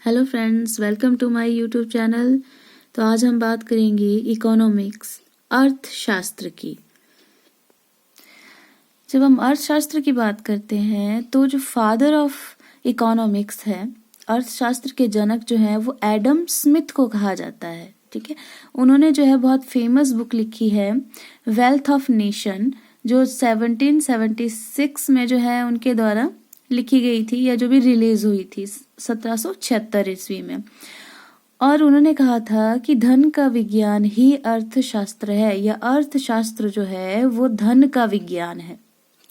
Hello friends, welcome to my YouTube channel. तो आज हम बात करेंगे इकोनॉमिक्स, अर्थशास्त्र की। जब हम अर्थशास्त्र की बात करते हैं तो जो फादर ऑफ इकोनॉमिक्स है, अर्थशास्त्र के जनक जो है वो एडम स्मिथ को कहा जाता है। ठीक है, उन्होंने जो है बहुत फेमस बुक लिखी है वेल्थ ऑफ नेशन, जो 1776 में जो है उनके द्वारा लिखी गई थी, या जो भी रिलीज हुई थी 1776 ईस्वी में। और उन्होंने कहा था कि धन का विज्ञान ही अर्थशास्त्र है, या अर्थशास्त्र जो है वो धन का विज्ञान है।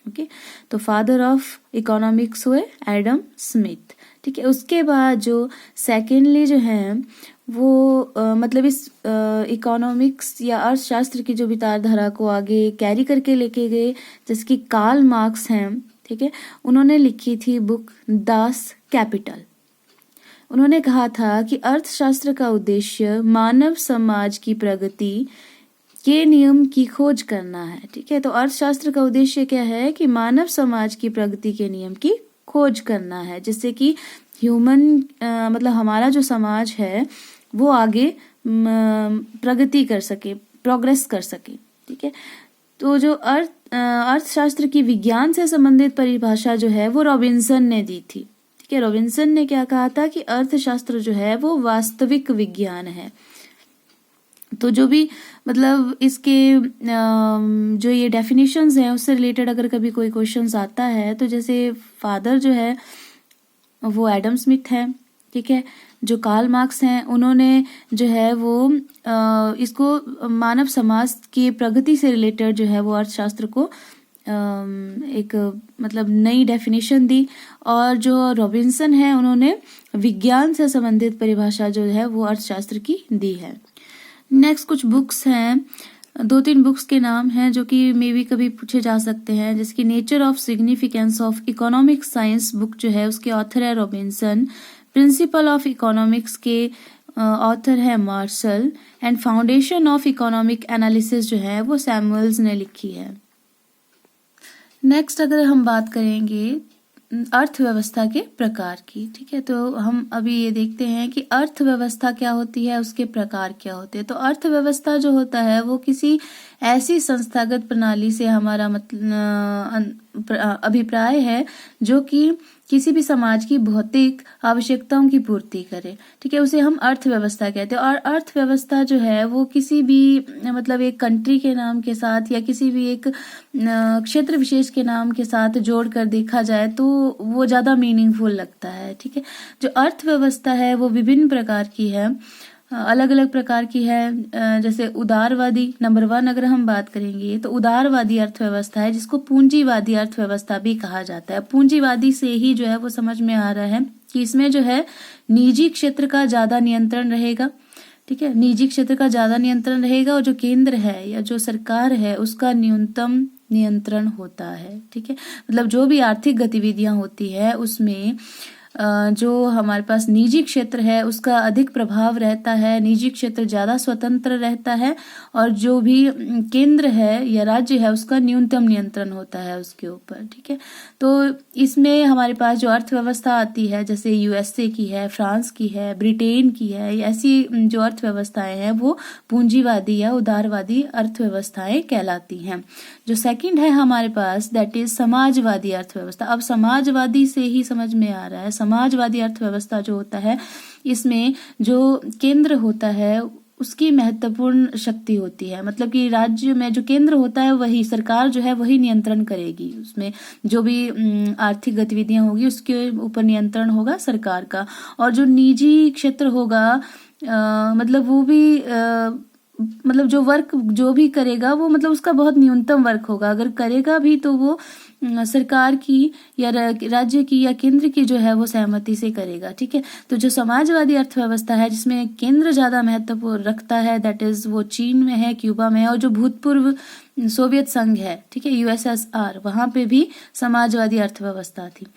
ओके, तो फादर ऑफ इकोनॉमिक्स हुए एडम स्मिथ। ठीक है, उसके बाद जो सेकेंडली जो है वो मतलब इस इकोनॉमिक्स या अर्थशास्त्र की जो विचारधारा को आगे कैरी करके लेके गए, जैसे कि कार्ल मार्क्स हैं। ठीक है, उन्होंने लिखी थी बुक दास कैपिटल। उन्होंने कहा था कि अर्थशास्त्र का उद्देश्य मानव समाज की प्रगति के नियम की खोज करना है। ठीक है, तो अर्थशास्त्र का उद्देश्य क्या है कि मानव समाज की प्रगति के नियम की खोज करना है, जिससे कि ह्यूमन मतलब हमारा जो समाज है वो आगे प्रगति कर सके, प्रोग्रेस कर सके। ठीक है, तो जो अर्थशास्त्र की विज्ञान से संबंधित परिभाषा जो है वो रॉबिन्सन ने दी थी। ठीक है, रॉबिन्सन ने क्या कहा था कि अर्थशास्त्र जो है वो वास्तविक विज्ञान है। तो जो भी मतलब इसके जो ये डेफिनेशंस हैं उससे रिलेटेड अगर कभी कोई क्वेश्चंस आता है, तो जैसे फादर जो है वो एडम स्मिथ है। ठीक है, जो कार्ल मार्क्स हैं उन्होंने जो है वो इसको मानव समाज की प्रगति से रिलेटेड जो है वो अर्थशास्त्र को एक मतलब नई डेफिनेशन दी। और जो रॉबिन्सन है उन्होंने विज्ञान से संबंधित परिभाषा जो है वो अर्थशास्त्र की दी है। नेक्स्ट कुछ बुक्स हैं, 2-3 बुक्स के नाम हैं जो कि मे बी कभी पूछे जा सकते हैं, जैसे कि nature of significance of economic science book जो है उसके ऑथर है रॉबिन्सन। प्रिंसिपल ऑफ इकोनॉमिक्स के ऑथर है Marshall. And foundation of economic analysis जो है वो सैमुअल्स ने लिखी है। नेक्स्ट अगर हम बात करेंगे अर्थव्यवस्था के प्रकार की। ठीक है, तो हम अभी ये देखते हैं कि अर्थव्यवस्था क्या होती है, उसके प्रकार क्या होते हैं। तो अर्थव्यवस्था जो होता है वो किसी ऐसी संस्थागत प्रणाली से हमारा मतलब अभिप्राय है जो कि किसी भी समाज की भौतिक आवश्यकताओं की पूर्ति करे। ठीक है, उसे हम अर्थव्यवस्था कहते हैं। और अर्थव्यवस्था जो है वो किसी भी मतलब एक कंट्री के नाम के साथ या किसी भी एक क्षेत्र विशेष के नाम के साथ जोड़कर देखा जाए तो वो ज्यादा मीनिंगफुल लगता है। ठीक है, जो अर्थव्यवस्था है वो विभिन्न प्रकार की है, अलग अलग प्रकार की है। जैसे उदारवादी नंबर 1 अगर हम बात करेंगे तो उदारवादी अर्थव्यवस्था है, जिसको पूंजीवादी अर्थव्यवस्था भी कहा जाता है। पूंजीवादी से ही जो है वो समझ में आ रहा है कि इसमें जो है निजी क्षेत्र का ज्यादा नियंत्रण रहेगा। ठीक है, निजी क्षेत्र का ज्यादा नियंत्रण रहेगा और जो केंद्र है या जो सरकार है उसका न्यूनतम नियंत्रण होता है। ठीक है, मतलब जो भी आर्थिक गतिविधियां होती है उसमें जो हमारे पास निजी क्षेत्र है उसका अधिक प्रभाव रहता है, निजी क्षेत्र ज्यादा स्वतंत्र रहता है, और जो भी केंद्र है या राज्य है उसका न्यूनतम नियंत्रण होता है उसके ऊपर। ठीक है, तो इसमें हमारे पास जो अर्थव्यवस्था आती है जैसे यूएसए की है, फ्रांस की है, ब्रिटेन की है, ऐसी जो अर्थव्यवस्थाएं हैं वो पूंजीवादी या उदारवादी अर्थव्यवस्थाएं कहलाती हैं। जो सेकंड है हमारे पास दैट इज समाजवादी अर्थव्यवस्था। अब समाजवादी से ही समझ में आ रहा है, समाजवादी अर्थव्यवस्था जो होता है इसमें जो केंद्र होता है उसकी महत्वपूर्ण शक्ति होती है। मतलब कि राज्य में जो केंद्र होता है वही सरकार जो है वही नियंत्रण करेगी, उसमें जो भी आर्थिक गतिविधियां होगी उसके ऊपर नियंत्रण होगा सरकार का। और जो निजी क्षेत्र होगा मतलब वो भी मतलब जो वर्क जो भी करेगा वो मतलब उसका बहुत न्यूनतम वर्क होगा, अगर करेगा भी तो वो सरकार की या राज्य की या केंद्र की जो है वो सहमति से करेगा। ठीक है, तो जो समाजवादी अर्थव्यवस्था है जिसमें केंद्र ज्यादा महत्व रखता है दैट इज वो चीन में है, क्यूबा में है, और जो भूतपूर्व सोवियत संघ है, ठीक है, यूएसएसआर, वहां पे भी समाजवादी अर्थव्यवस्था थी।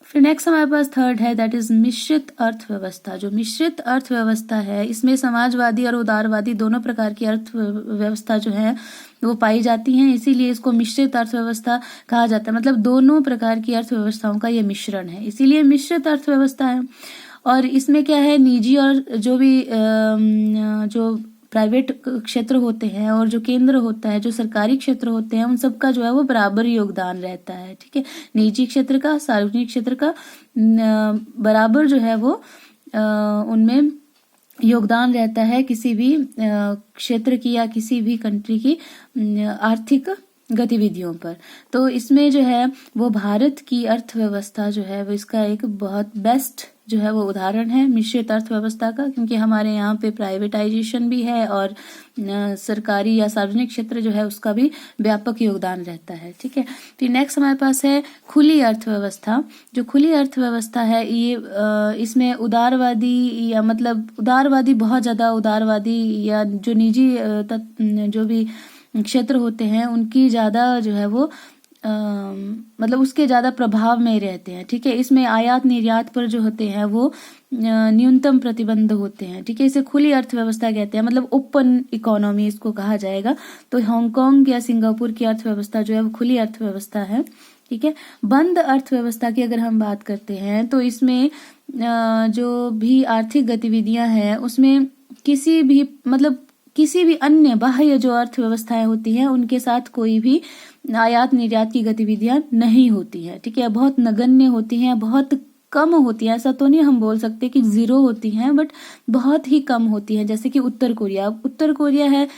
फिर नेक्स्ट हमारे पास थर्ड है दैट इज मिश्रित अर्थव्यवस्था। जो मिश्रित अर्थव्यवस्था है इसमें समाजवादी और उदारवादी दोनों प्रकार की अर्थव्यवस्था जो है वो पाई जाती हैं, इसीलिए इसको मिश्रित अर्थव्यवस्था कहा जाता है। मतलब दोनों प्रकार की अर्थव्यवस्थाओं का ये मिश्रण है, इसीलिए मिश्रित अर्थव्यवस्था है। और इसमें क्या है, निजी और जो भी जो प्राइवेट क्षेत्र होते हैं और जो केंद्र होता है, जो सरकारी क्षेत्र होते हैं, उन सबका जो है वो बराबर योगदान रहता है। ठीक है, निजी क्षेत्र का, सार्वजनिक क्षेत्र का बराबर जो है वो उनमें योगदान रहता है किसी भी क्षेत्र की या किसी भी कंट्री की आर्थिक गतिविधियों पर। तो इसमें जो है वो भारत की अर्थव्यवस्था जो है वो इसका एक बहुत बेस्ट जो है वो उदाहरण है मिश्रित अर्थव्यवस्था का, क्योंकि हमारे यहाँ पे प्राइवेटाइजेशन भी है और सरकारी या सार्वजनिक क्षेत्र जो है उसका भी व्यापक योगदान रहता है। ठीक है, फिर नेक्स्ट हमारे पास है खुली अर्थव्यवस्था। जो खुली अर्थव्यवस्था है ये इसमें उदारवादी या मतलब उदारवादी, बहुत ज्यादा उदारवादी या जो निजी जो भी क्षेत्र होते हैं उनकी ज्यादा जो है वो मतलब उसके ज्यादा प्रभाव में रहते हैं। ठीक है, इसमें आयात निर्यात पर जो होते हैं वो न्यूनतम प्रतिबंध होते हैं। ठीक है, इसे खुली अर्थव्यवस्था कहते हैं, मतलब ओपन इकोनॉमी इसको कहा जाएगा। तो हांगकांग या सिंगापुर की अर्थव्यवस्था जो है वो खुली अर्थव्यवस्था है। ठीक है, बंद अर्थव्यवस्था की अगर हम बात करते हैं तो इसमें जो भी आर्थिक गतिविधियां हैं उसमें किसी भी अन्य बाह्य जो अर्थव्यवस्थाएं होती हैं उनके साथ कोई भी आयात निर्यात की गतिविधियां नहीं होती है। ठीक है, बहुत नगण्य होती हैं, बहुत कम होती हैं। ऐसा तो नहीं हम बोल सकते कि जीरो होती हैं, बट बहुत ही कम होती हैं। जैसे कि उत्तर कोरिया है,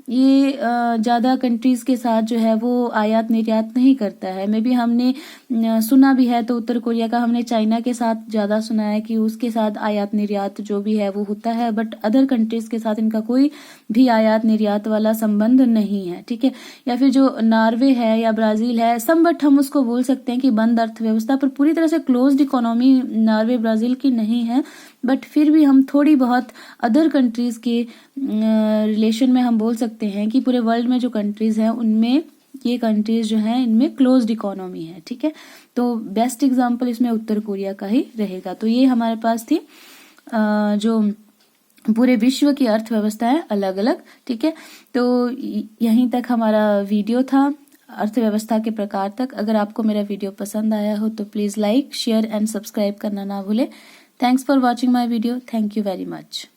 ये ज्यादा कंट्रीज के साथ जो है वो आयात निर्यात नहीं करता है। मे बी हमने सुना भी है तो उत्तर कोरिया का हमने चाइना के साथ ज्यादा सुना है कि उसके साथ आयात निर्यात जो भी है वो होता है, बट अदर कंट्रीज के साथ इनका कोई भी आयात निर्यात वाला संबंध नहीं है। ठीक है, या फिर जो नॉर्वे है या ब्राजील है, बट हम उसको बोल सकते हैं कि बंद अर्थव्यवस्था, पर पूरी तरह से क्लोज्ड इकोनॉमी नॉर्वे ब्राजील की नहीं है, बट फिर भी हम थोड़ी बहुत अदर कंट्रीज के रिलेशन में हम बोल सकते हैं कि पूरे वर्ल्ड में जो कंट्रीज हैं उनमें ये कंट्रीज जो हैं इनमें क्लोज्ड इकोनॉमी है। ठीक है, तो बेस्ट एग्जांपल इसमें उत्तर कोरिया का ही रहेगा। तो ये हमारे पास थी जो पूरे विश्व की अर्थव्यवस्था है अलग अलग। ठीक है, तो यहीं तक हमारा वीडियो था अर्थव्यवस्था के प्रकार तक। अगर आपको मेरा वीडियो पसंद आया हो तो please like, share and subscribe करना ना भूले। Thanks for watching my video. Thank you very much.